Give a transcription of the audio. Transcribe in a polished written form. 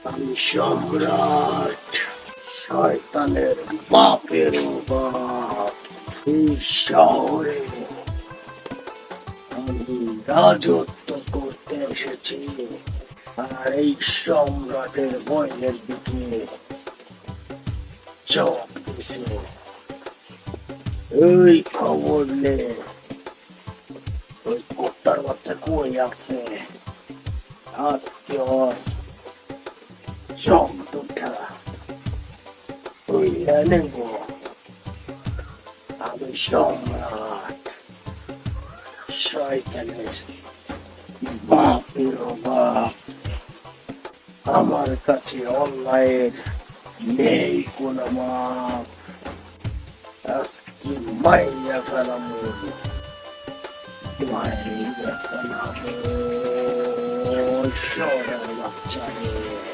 আমি সম্রাট, শয়তানের বাপের বাপ। এই শহরে আমি রাজত্ব করতে এসেছি, আর এই সম্রাটের বইয়ের দিকে চোখ দিছে। এই খবর নে, ওই কুত্তার বাচ্চা কই আছে? আজকে ওর চোখ দুটা তুইলে নেব। আমি সম্রাট, শয়তানের বাপের বাপ। আমার কাছে অন্যায়ের নেই কোনো মাপ। আজকে মাইয়া ফেলামু, মাইয়া ফেলামু। শহরের বাচ্চা রে।